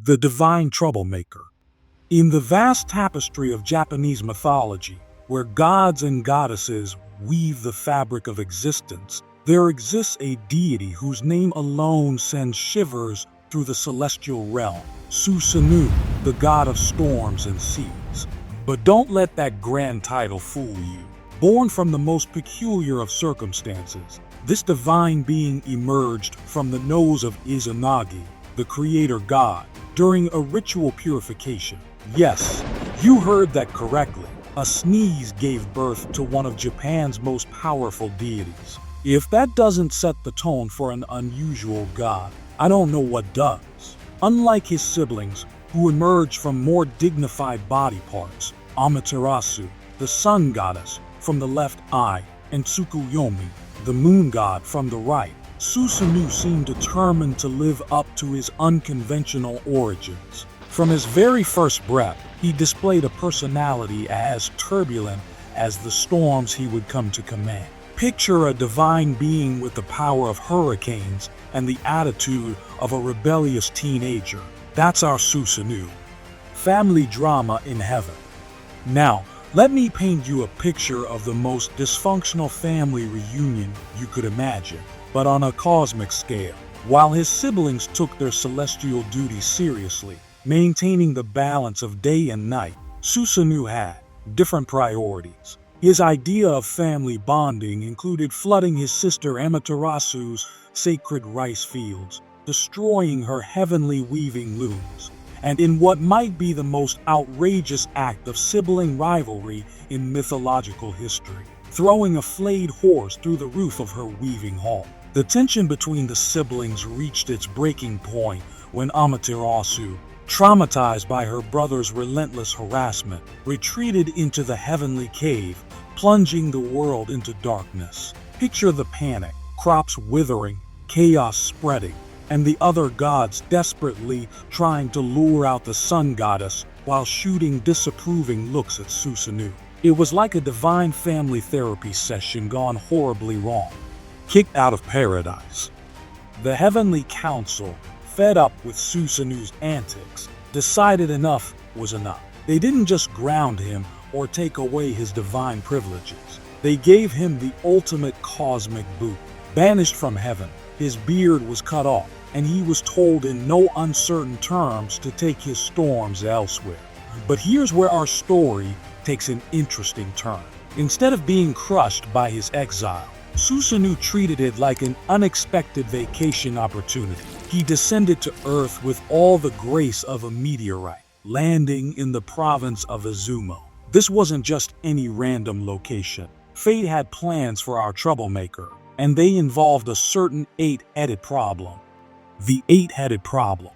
The Divine Troublemaker. In the vast tapestry of Japanese mythology, where gods and goddesses weave the fabric of existence, there exists a deity whose name alone sends shivers through the celestial realm, Susanoo, the god of storms and seas. But don't let that grand title fool you. Born from the most peculiar of circumstances, this divine being emerged from the nose of Izanagi, the creator god, during a ritual purification. Yes, you heard that correctly. A sneeze gave birth to one of Japan's most powerful deities. If that doesn't set the tone for an unusual god, I don't know what does. Unlike his siblings, who emerged from more dignified body parts, Amaterasu, the sun goddess, from the left eye, and Tsukuyomi, the moon god, from the right, Susanoo seemed determined to live up to his unconventional origins. From his very first breath, he displayed a personality as turbulent as the storms he would come to command. Picture a divine being with the power of hurricanes and the attitude of a rebellious teenager. That's our Susanoo. Family drama in heaven. Now, let me paint you a picture of the most dysfunctional family reunion you could imagine, but on a cosmic scale. While his siblings took their celestial duties seriously, maintaining the balance of day and night, Susanoo had different priorities. His idea of family bonding included flooding his sister Amaterasu's sacred rice fields, destroying her heavenly weaving looms, and in what might be the most outrageous act of sibling rivalry in mythological history, throwing a flayed horse through the roof of her weaving hall. The tension between the siblings reached its breaking point when Amaterasu, traumatized by her brother's relentless harassment, retreated into the heavenly cave, plunging the world into darkness. Picture the panic, crops withering, chaos spreading, and the other gods desperately trying to lure out the sun goddess while shooting disapproving looks at Susanoo. It was like a divine family therapy session gone horribly wrong. Kicked out of paradise. The Heavenly Council, fed up with Susanoo's antics, decided enough was enough. They didn't just ground him or take away his divine privileges. They gave him the ultimate cosmic boot. Banished from heaven, his beard was cut off, and he was told in no uncertain terms to take his storms elsewhere. But here's where our story takes an interesting turn. Instead of being crushed by his exile, Susanoo treated it like an unexpected vacation opportunity. He descended to Earth with all the grace of a meteorite, landing in the province of Izumo. This wasn't just any random location. Fate had plans for our troublemaker, and they involved a certain eight-headed problem. The eight-headed problem.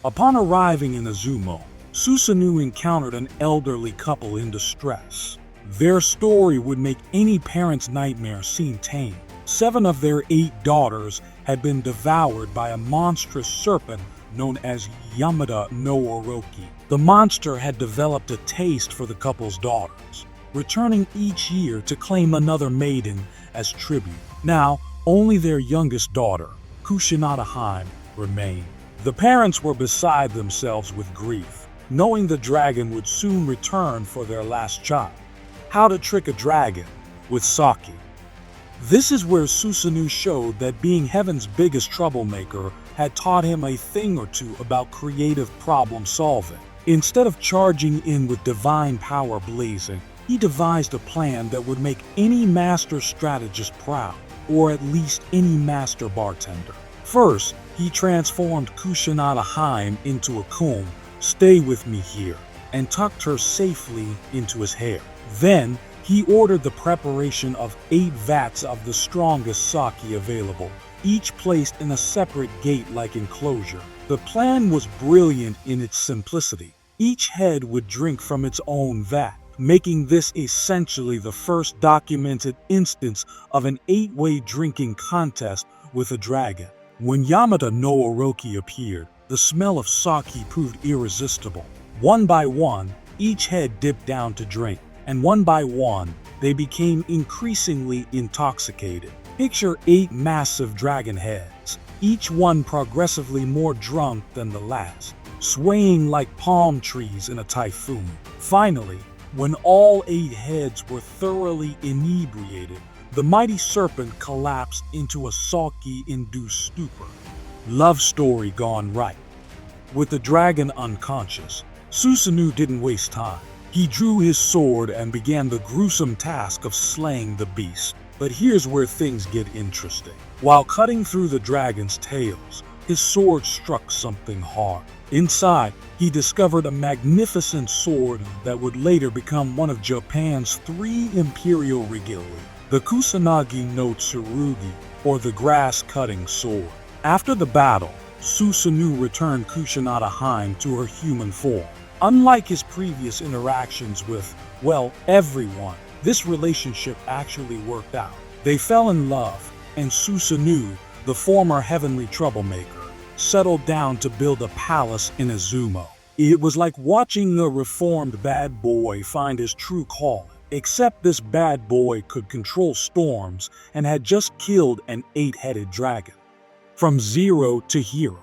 Upon arriving in Izumo, Susanoo encountered an elderly couple in distress. Their story would make any parent's nightmare seem tame. 7 of their 8 daughters had been devoured by a monstrous serpent known as Yamata no Orochi. The monster had developed a taste for the couple's daughters, returning each year to claim another maiden as tribute. Now, only their youngest daughter, Kushinada-hime, remained. The parents were beside themselves with grief, knowing the dragon would soon return for their last child. How to trick a dragon with sake. This is where Susanoo showed that being heaven's biggest troublemaker had taught him a thing or two about creative problem solving. Instead of charging in with divine power blazing, he devised a plan that would make any master strategist proud, or at least any master bartender. First, he transformed Kushinada-hime into a comb, stay with me here, and tucked her safely into his hair. Then, he ordered the preparation of 8 vats of the strongest sake available, each placed in a separate gate-like enclosure. The plan was brilliant in its simplicity. Each head would drink from its own vat, making this essentially the first documented instance of an 8-way drinking contest with a dragon. When Yamata no Orochi appeared, the smell of sake proved irresistible. One by one, each head dipped down to drink, and one by one, they became increasingly intoxicated. Picture 8 massive dragon heads, each one progressively more drunk than the last. swaying like palm trees in a typhoon. Finally, when all 8 heads were thoroughly inebriated, the mighty serpent collapsed into a sake-induced stupor. Love story gone right. With the dragon unconscious, Susanoo didn't waste time. He drew his sword and began the gruesome task of slaying the beast. But here's where things get interesting. While cutting through the dragon's tails, his sword struck something hard. Inside, he discovered a magnificent sword that would later become one of Japan's 3 imperial regalia, the Kusanagi no Tsurugi, or the grass-cutting sword. After the battle, Susanoo returned Kushinada-hime to her human form. Unlike his previous interactions with, well, everyone, this relationship actually worked out. They fell in love, and Susanoo, the former heavenly troublemaker, settled down to build a palace in Izumo. It was like watching a reformed bad boy find his true calling, except this bad boy could control storms and had just killed an 8-headed dragon. From zero to hero.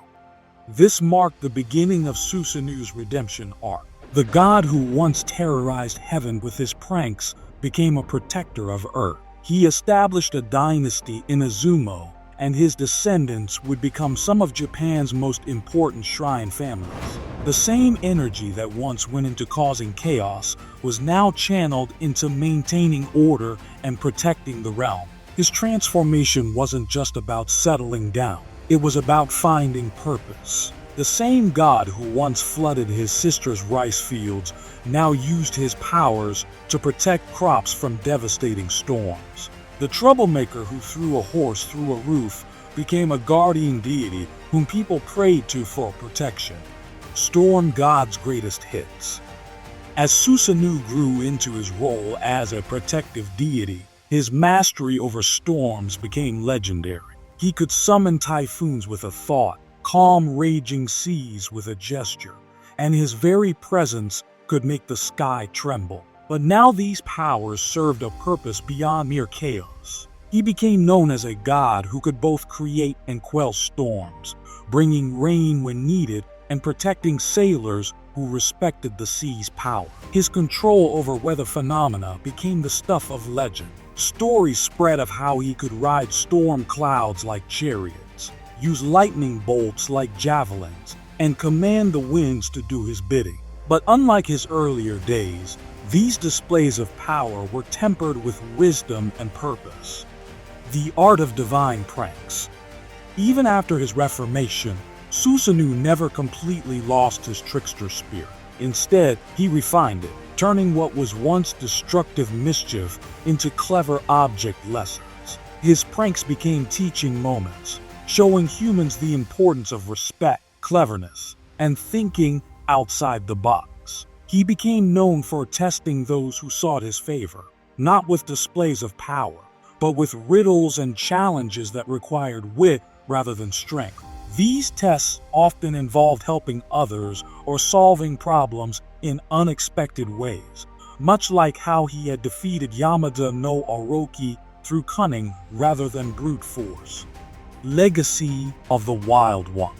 This marked the beginning of Susanoo's redemption arc. The god who once terrorized heaven with his pranks became a protector of Earth. He established a dynasty in Izumo, and his descendants would become some of Japan's most important shrine families. The same energy that once went into causing chaos was now channeled into maintaining order and protecting the realm. His transformation wasn't just about settling down, it was about finding purpose. The same god who once flooded his sister's rice fields now used his powers to protect crops from devastating storms. The troublemaker who threw a horse through a roof became a guardian deity whom people prayed to for protection. Storm God's greatest hits. As Susanoo grew into his role as a protective deity, his mastery over storms became legendary. He could summon typhoons with a thought, calm raging seas with a gesture, and his very presence could make the sky tremble. But now these powers served a purpose beyond mere chaos. He became known as a god who could both create and quell storms, bringing rain when needed and protecting sailors who respected the sea's power. His control over weather phenomena became the stuff of legend. Stories spread of how he could ride storm clouds like chariots, use lightning bolts like javelins, and command the winds to do his bidding. But unlike his earlier days, these displays of power were tempered with wisdom and purpose. The art of divine pranks. Even after his reformation, Susanoo never completely lost his trickster spirit. Instead, he refined it, turning what was once destructive mischief into clever object lessons. His pranks became teaching moments, showing humans the importance of respect, cleverness, and thinking outside the box. He became known for testing those who sought his favor, not with displays of power, but with riddles and challenges that required wit rather than strength. These tests often involved helping others or solving problems in unexpected ways, much like how he had defeated Yamata no Orochi through cunning rather than brute force. Legacy of the Wild One.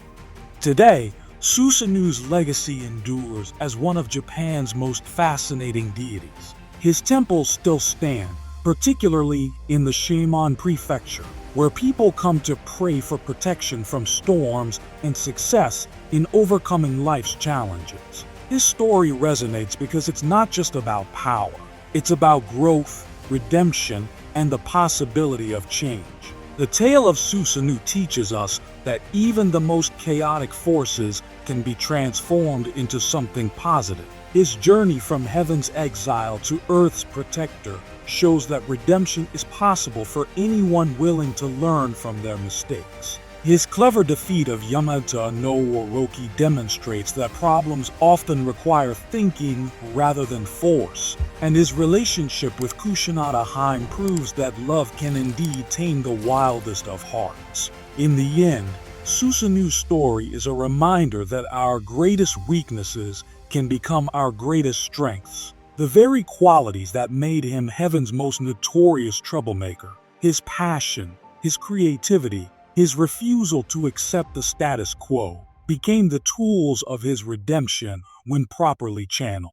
Today, Susanoo's legacy endures as one of Japan's most fascinating deities. His temples still stand, particularly in the Shimon Prefecture, where people come to pray for protection from storms and success in overcoming life's challenges. His story resonates because it's not just about power, it's about growth, redemption, and the possibility of change. The tale of Susanoo teaches us that even the most chaotic forces can be transformed into something positive. His journey from heaven's exile to Earth's protector shows that redemption is possible for anyone willing to learn from their mistakes. His clever defeat of Yamata no Orochi demonstrates that problems often require thinking rather than force, and his relationship with Kushinada-hime proves that love can indeed tame the wildest of hearts. In the end, Susanoo's story is a reminder that our greatest weaknesses can become our greatest strengths. The very qualities that made him heaven's most notorious troublemaker, his passion, his creativity, his refusal to accept the status quo, became the tools of his redemption when properly channeled.